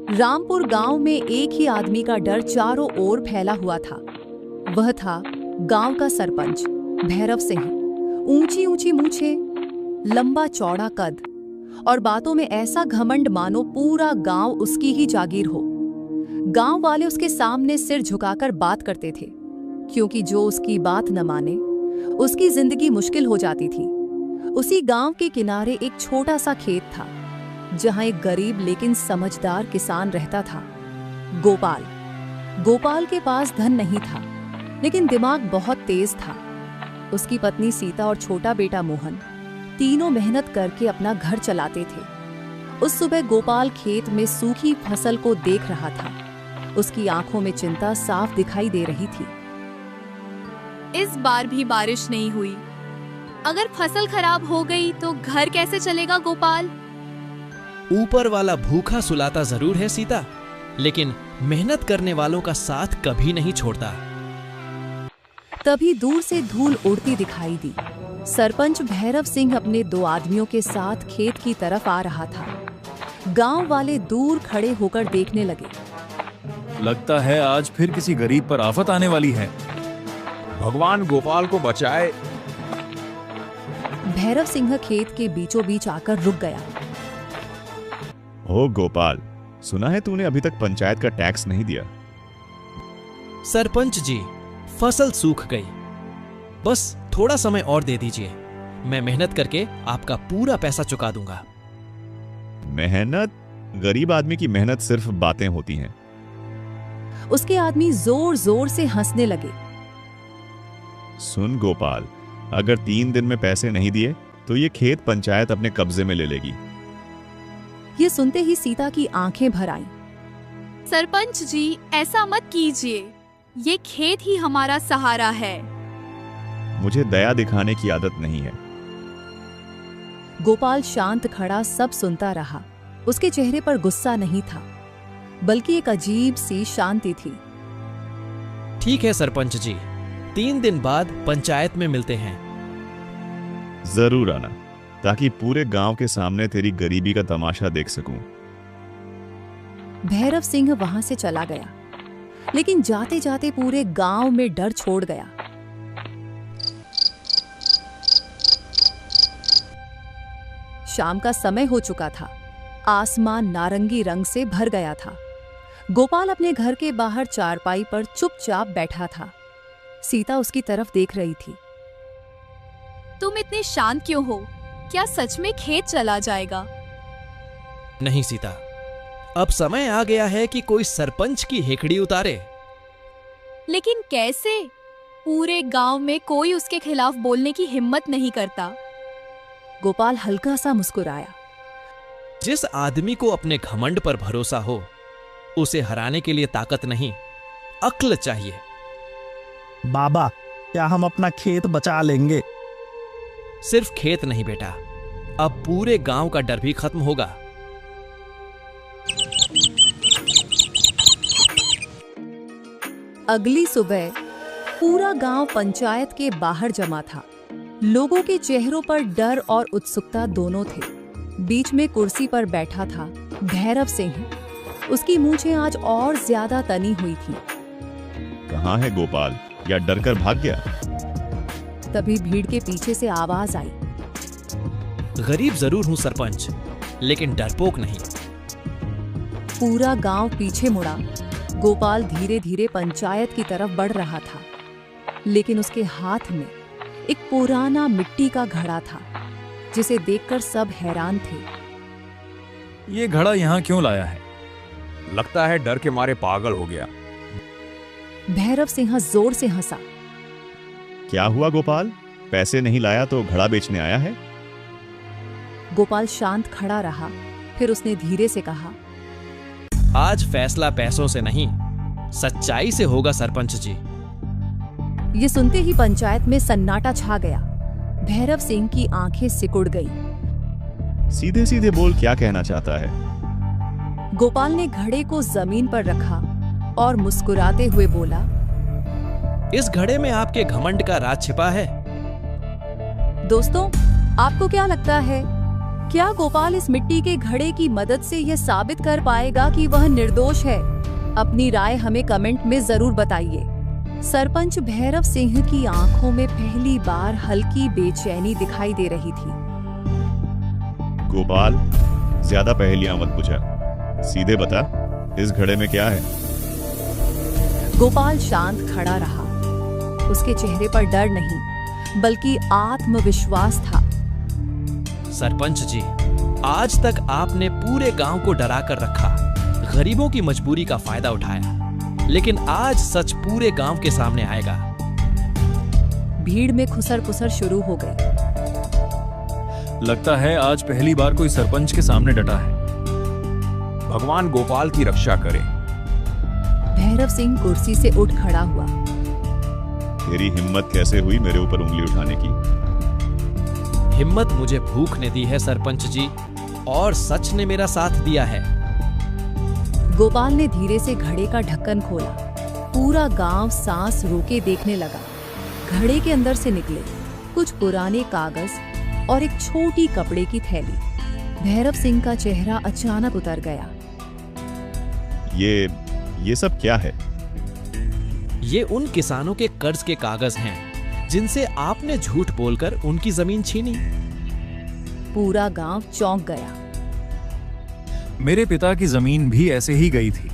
रामपुर गांव में एक ही आदमी का डर चारों ओर फैला हुआ था। वह था गांव का सरपंच भैरव सिंह। ऊंची ऊंची मूछें, लंबा चौड़ा कद और बातों में ऐसा घमंड मानो पूरा गांव उसकी ही जागीर हो। गांव वाले उसके सामने सिर झुकाकर बात करते थे, क्योंकि जो उसकी बात न माने उसकी जिंदगी मुश्किल हो जाती थी। उसी गांव के किनारे एक छोटा सा खेत था, जहां एक गरीब लेकिन समझदार किसान रहता था, गोपाल। गोपाल के पास धन नहीं था, लेकिन दिमाग बहुत तेज था। उसकी पत्नी सीता और छोटा बेटा मोहन तीनों मेहनत करके अपना घर चलाते थे। उस सुबह गोपाल खेत में सूखी फसल को देख रहा था। उसकी आंखों में चिंता साफ दिखाई दे रही थी। इस बार भी बारिश नहीं हुई। अगर फसल खराब हो गई तो घर कैसे चलेगा गोपाल? ऊपर वाला भूखा सुलाता जरूर है सीता, लेकिन मेहनत करने वालों का साथ कभी नहीं छोड़ता। तभी दूर से धूल उड़ती दिखाई दी। सरपंच भैरव सिंह अपने 2 आदमियों के साथ खेत की तरफ आ रहा था। गांव वाले दूर खड़े होकर देखने लगे। लगता है आज फिर किसी गरीब पर आफत आने वाली है। भगवान गोपाल को बचाए। भैरव सिंह खेत के बीचों बीच आकर रुक गया। ओ गोपाल, सुना है तूने अभी तक पंचायत का टैक्स नहीं दिया। सरपंच जी, फसल सूख गई। बस थोड़ा समय और दे दीजिए, मैं मेहनत करके आपका पूरा पैसा चुका दूंगा। मेहनत? गरीब आदमी की मेहनत सिर्फ बातें होती हैं। उसके आदमी जोर जोर से हंसने लगे। सुन गोपाल, अगर 3 दिन में पैसे नहीं दिए तो ये खेत पंचायत अपने कब्जे में ले लेगी। ये सुनते ही सीता की आंखें भर आईं। सरपंच जी, ऐसा मत कीजिए। ये खेत ही हमारा सहारा है। मुझे दया दिखाने की आदत नहीं है। गोपाल शांत खड़ा सब सुनता रहा। उसके चेहरे पर गुस्सा नहीं था, बल्कि एक अजीब सी शांति थी। ठीक है सरपंच जी, 3 दिन बाद पंचायत में मिलते हैं। जरूर आना, ताकि पूरे गांव के सामने तेरी गरीबी का तमाशा देख सकूं। भैरव सिंह वहां से चला गया, लेकिन जाते जाते पूरे गांव में डर छोड़ गया। शाम का समय हो चुका था। आसमान नारंगी रंग से भर गया था। गोपाल अपने घर के बाहर चारपाई पर चुपचाप बैठा था। सीता उसकी तरफ देख रही थी। तुम इतने शांत क्यों हो? क्या सच में खेत चला जाएगा? नहीं सीता, अब समय आ गया है कि कोई सरपंच की हेकड़ी उतारे। लेकिन कैसे? पूरे गांव में कोई उसके खिलाफ बोलने की हिम्मत नहीं करता। गोपाल हल्का सा मुस्कुराया। जिस आदमी को अपने घमंड पर भरोसा हो, उसे हराने के लिए ताकत नहीं, अक्ल चाहिए। बाबा, क्या हम अपना खेत बचा लेंगे? सिर्फ खेत नहीं बेटा, अब पूरे गांव का डर भी खत्म होगा। अगली सुबह पूरा गांव पंचायत के बाहर जमा था। लोगों के चेहरों पर डर और उत्सुकता दोनों थे। बीच में कुर्सी पर बैठा था भैरव सिंह। उसकी मूंछें आज और ज्यादा तनी हुई थी। कहाँ है गोपाल? या डर कर भाग गया? तभी भीड़ के पीछे से आवाज आई। गरीब जरूर हूं सरपंच, लेकिन डरपोक नहीं। पूरा गांव पीछे मुड़ा। गोपाल धीरे धीरे पंचायत की तरफ बढ़ रहा था, लेकिन उसके हाथ में एक पुराना मिट्टी का घड़ा था, जिसे देखकर सब हैरान थे। ये घड़ा यहाँ क्यों लाया है? लगता है डर के मारे पागल हो गया। भैरव सिंह जोर से हंसा। क्या हुआ गोपाल? पैसे नहीं लाया तो घड़ा बेचने आया है? गोपाल शांत खड़ा रहा। फिर उसने धीरे से कहा, आज फैसला पैसों से नहीं, सच्चाई से होगा सरपंच जी। ये सुनते ही पंचायत में सन्नाटा छा गया। भैरव सिंह की आंखें सिकुड़ गईं। सीधे सीधे बोल, क्या कहना चाहता है? गोपाल ने घड़े को जमीन पर रखा और मुस्कुराते हुए बोला, इस घड़े में आपके घमंड का राज छिपा है। दोस्तों, आपको क्या लगता है? क्या गोपाल इस मिट्टी के घड़े की मदद से यह साबित कर पाएगा कि वह निर्दोष है? अपनी राय हमें कमेंट में जरूर बताइए। सरपंच भैरव सिंह की आंखों में पहली बार हल्की बेचैनी दिखाई दे रही थी। गोपाल, ज्यादा पहेलियां मत पूछा, सीधे बता इस घड़े में क्या है। गोपाल शांत खड़ा रहा। उसके चेहरे पर डर नहीं बल्कि आत्मविश्वास था। सरपंच जी, आज तक आपने पूरे गांव को डरा कर रखा, गरीबों की मजबूरी का फायदा उठाया, लेकिन आज सच पूरे गांव के सामने आएगा। भीड़ में खुसर पुसर शुरू हो गई। लगता है आज पहली बार कोई सरपंच के सामने डटा है। भगवान गोपाल की रक्षा करे। भैरव सिंह कुर्सी से उठ खड़ा हुआ। तेरी हिम्मत कैसे हुई मेरे ऊपर उंगली उठाने की? हिम्मत मुझे भूख ने दी है सरपंच जी, और सच ने मेरा साथ दिया है। गोपाल ने धीरे से घड़े का ढक्कन खोला। पूरा गांव सांस रोके देखने लगा। घड़े के अंदर से निकले कुछ पुराने कागज और एक छोटी कपड़े की थैली। भैरव सिंह का चेहरा अचानक उतर गया। ये सब क्या है? ये उन किसानों के कर्ज के कागज हैं, जिनसे आपने झूठ बोलकर उनकी जमीन छीनी। पूरा गांव चौंक गया। मेरे पिता की जमीन भी ऐसे ही गई थी।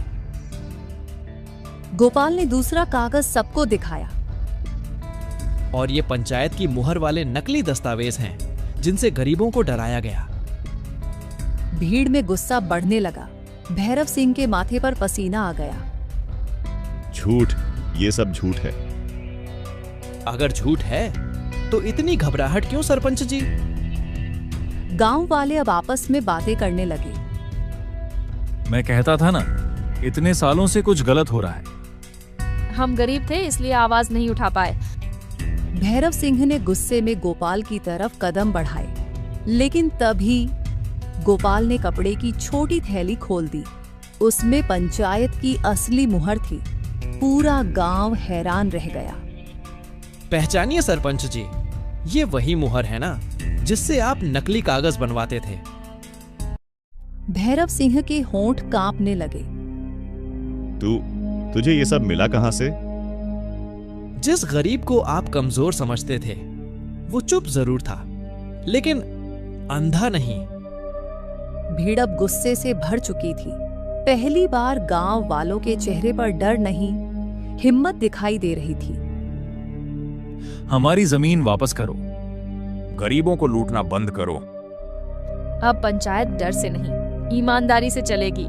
गोपाल ने दूसरा कागज सबको दिखाया। और ये पंचायत की मुहर वाले नकली दस्तावेज हैं, जिनसे गरीबों को डराया गया। भीड़ में गुस्सा बढ़ने लगा। भैरव सिंह के माथे पर पसीना आ गया। झूठ, ये सब झूठ है। अगर झूठ है तो इतनी घबराहट क्यों सरपंच जी? गांव वाले अब आपस में बातें करने लगे। मैं कहता था ना, इतने सालों से कुछ गलत हो रहा है। हम गरीब थे इसलिए आवाज नहीं उठा पाए। भैरव सिंह ने गुस्से में गोपाल की तरफ कदम बढ़ाए, लेकिन तभी गोपाल ने कपड़े की छोटी थैली खोल दी। उसमें पंचायत की असली मुहर थी। पूरा गांव हैरान रह गया। पहचानिए सरपंच जी, ये वही मुहर है ना, जिससे आप नकली कागज बनवाते थे। भैरव सिंह के होंठ कांपने लगे। तुझे ये सब मिला कहां से? जिस गरीब को आप कमजोर समझते थे, वो चुप जरूर था, लेकिन अंधा नहीं। भीड़ अब गुस्से से भर चुकी थी। पहली बार गांव वालों के चेहरे पर डर नहीं, हिम्मत दिखाई दे रही थी। हमारी जमीन वापस करो। गरीबों को लूटना बंद करो। अब पंचायत डर से नहीं, ईमानदारी से चलेगी।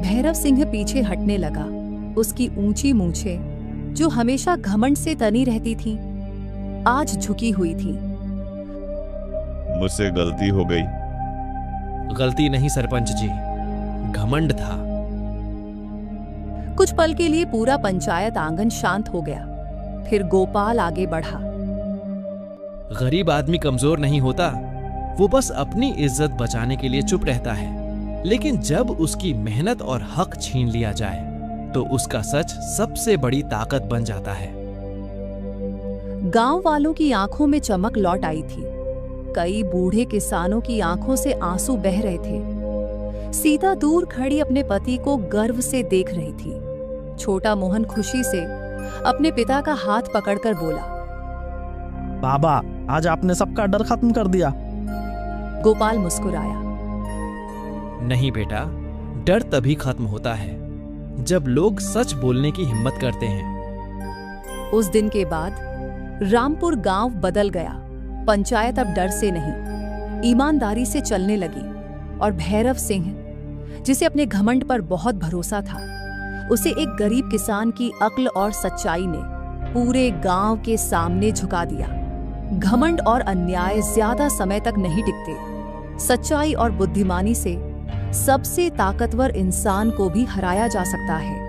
भैरव सिंह पीछे हटने लगा। उसकी ऊंची मूंछें, जो हमेशा घमंड से तनी रहती थीं, आज झुकी हुई थी। मुझसे गलती हो गई। गलती नहीं सरपंच जी, घमंड था। कुछ पल के लिए पूरा पंचायत आंगन शांत हो गया। फिर गोपाल आगे बढ़ा। गरीब आदमी कमजोर नहीं होता, वो बस अपनी इज्जत बचाने के लिए चुप रहता है। लेकिन जब उसकी मेहनत और हक छीन लिया जाए, तो उसका सच सबसे बड़ी ताकत बन जाता है। गांव वालों की आंखों में चमक लौट आई थी। कई बूढ़े किसानों की आंखों से आंसू बह रहे थे। सीता दूर खड़ी अपने पति को गर्व से देख रही थी। छोटा मोहन खुशी से अपने पिता का हाथ पकड़कर बोला, बाबा, आज आपने सबका डर खत्म कर दिया। गोपाल मुस्कुराया। नहीं बेटा, डर तभी खत्म होता है जब लोग सच बोलने की हिम्मत करते हैं। उस दिन के बाद रामपुर गांव बदल गया। पंचायत अब डर से नहीं, ईमानदारी से चलने लगी। और भैरव सिंह, जिसे अपने घमंड पर बहुत भरोसा था, उसे एक गरीब किसान की अक्ल और सच्चाई ने पूरे गांव के सामने झुका दिया। घमंड और अन्याय ज्यादा समय तक नहीं टिकते। सच्चाई और बुद्धिमानी से सबसे ताकतवर इंसान को भी हराया जा सकता है।